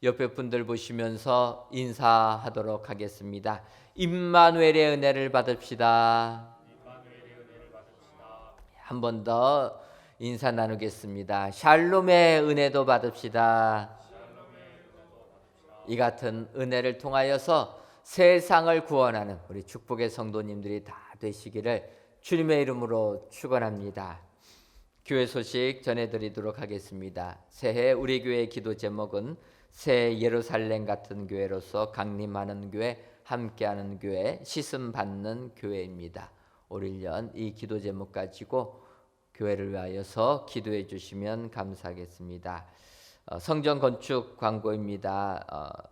옆에 분들 보시면서 인사하도록 하겠습니다. 임마누엘의 은혜를 받읍시다. 한 번 더 인사 나누겠습니다. 샬롬의 은혜도 받읍시다. 이 같은 은혜를 통하여서 세상을 구원하는 우리 축복의 성도님들이 다 되시기를 주님의 이름으로 축원합니다. 교회 소식 전해드리도록 하겠습니다. 새해 우리 교회의 기도 제목은 새 예루살렘 같은 교회로서 강림하는 교회, 함께하는 교회, 씻음 받는 교회입니다. 올 1년 이 기도 제목 가지고 교회를 위하여서 기도해 주시면 감사하겠습니다. 성전 건축 광고입니다.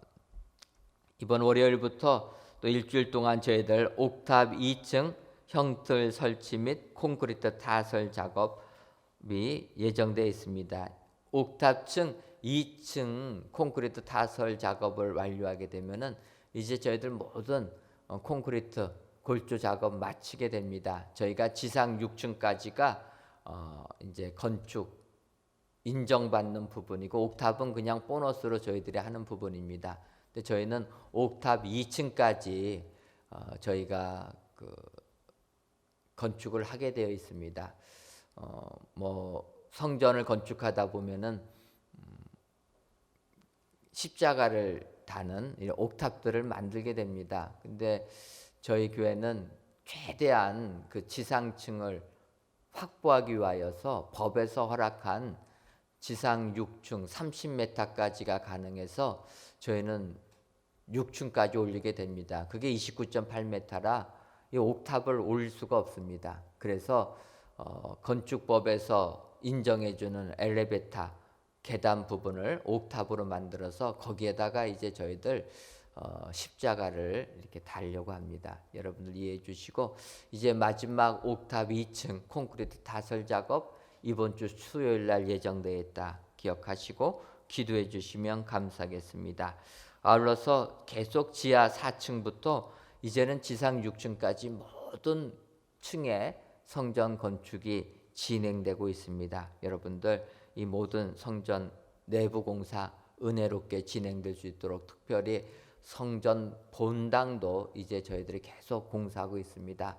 이번 월요일부터 또 일주일 동안 저희들 옥탑 2층 형틀 설치 및 콘크리트 타설 작업이 예정되어 있습니다. 옥탑층 2층 콘크리트 타설 작업을 완료하게 되면은 이제 저희들 모든 콘크리트 골조 작업 마치게 됩니다. 저희가 지상 6층까지가 이제 건축 인정받는 부분이고 옥탑은 그냥 보너스로 저희들이 하는 부분입니다. 근데 저희는 옥탑 2층까지 저희가 그 건축을 하게 되어 있습니다. 뭐 성전을 건축하다 보면은 십자가를 다는 이런 옥탑들을 만들게 됩니다. 근데 저희 교회는 최대한 그 지상층을 확보하기 위하여서 법에서 허락한 지상 6층 30m까지가 가능해서 저희는 6층까지 올리게 됩니다. 그게 29.8m라 이 옥탑을 올릴 수가 없습니다. 그래서 건축법에서 인정해주는 엘리베이터 계단 부분을 옥탑으로 만들어서 거기에다가 이제 저희들 십자가를 이렇게 달려고 합니다. 여러분들 이해해 주시고 이제 마지막 옥탑 2층 콘크리트 타설 작업 이번 주 수요일 날 예정되어 있다 기억하시고 기도해 주시면 감사하겠습니다. 아울러서 계속 지하 4층부터 이제는 지상 6층까지 모든 층에 성전 건축이 진행되고 있습니다. 여러분들 이 모든 성전 내부 공사 은혜롭게 진행될 수 있도록 특별히 성전 본당도 이제 저희들이 계속 공사하고 있습니다.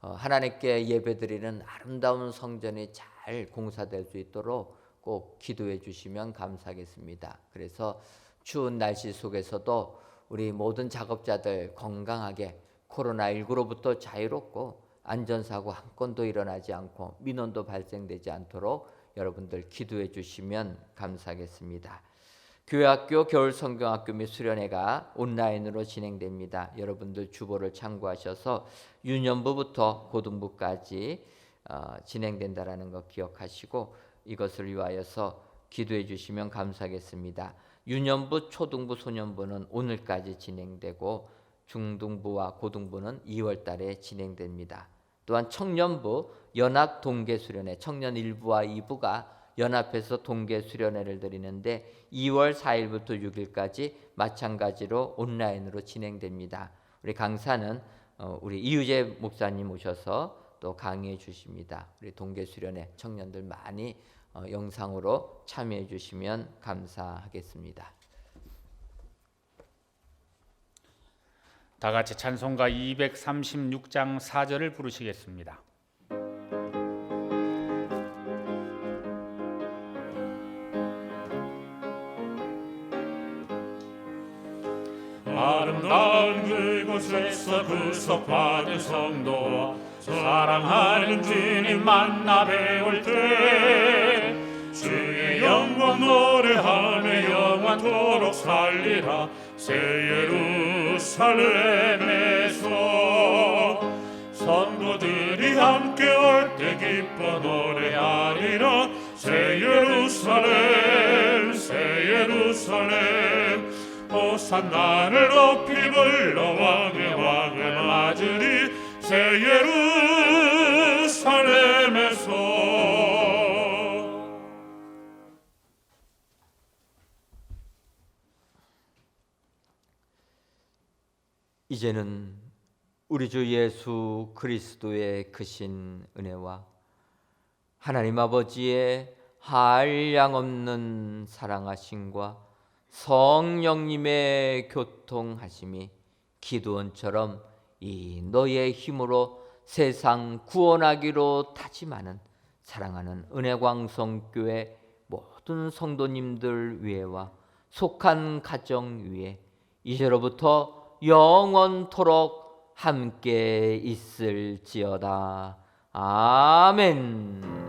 하나님께 예배드리는 아름다운 성전이 잘 공사될 수 있도록 꼭 기도해 주시면 감사하겠습니다. 그래서 추운 날씨 속에서도 우리 모든 작업자들 건강하게 코로나19로부터 자유롭고 안전사고 한 건도 일어나지 않고 민원도 발생되지 않도록 여러분들 기도해 주시면 감사하겠습니다. 교회학교 겨울성경학교 및 수련회가 온라인으로 진행됩니다. 여러분들 주보를 참고하셔서 유년부부터 고등부까지 진행된다라는 거 기억하시고 이것을 위하여서 기도해 주시면 감사하겠습니다. 유년부, 초등부, 소년부는 오늘까지 진행되고 중등부와 고등부는 2월 달에 진행됩니다. 또한 청년부 연합 동계수련회 청년 1부와 2부가 연합해서 동계수련회를 드리는데 2월 4일부터 6일까지 마찬가지로 온라인으로 진행됩니다. 우리 강사는 우리 이유재 목사님 오셔서 또 강의해 주십니다. 우리 동계수련회 청년들 많이 영상으로 참여해 주시면 감사하겠습니다. 다 같이 찬송가 236장 4절을 부르시겠습니다. 아름다운 그곳에서 구속받은 성도와 사랑하는 주님 만나 배울 때 주의 영광 노래하며 영원토록 살리라. 새 예루살렘에서 성도들이 함께 올 때 기뻐 노래하리라. 새 예루살렘 새 예루살렘 호산나를 높이 불러 왕의 왕을 맞으리. 새 예루살렘에서 이제는 우리 주 예수 그리스도의 크신 은혜와 하나님 아버지의 한량없는 사랑하심과 성령님의 교통하심이 기도원처럼 이 너의 힘으로 세상 구원하기로 다짐하는 사랑하는 은혜광성교회 모든 성도님들 위에와 속한 가정 위에 이제로부터 영원토록 함께 있을지어다. 아멘.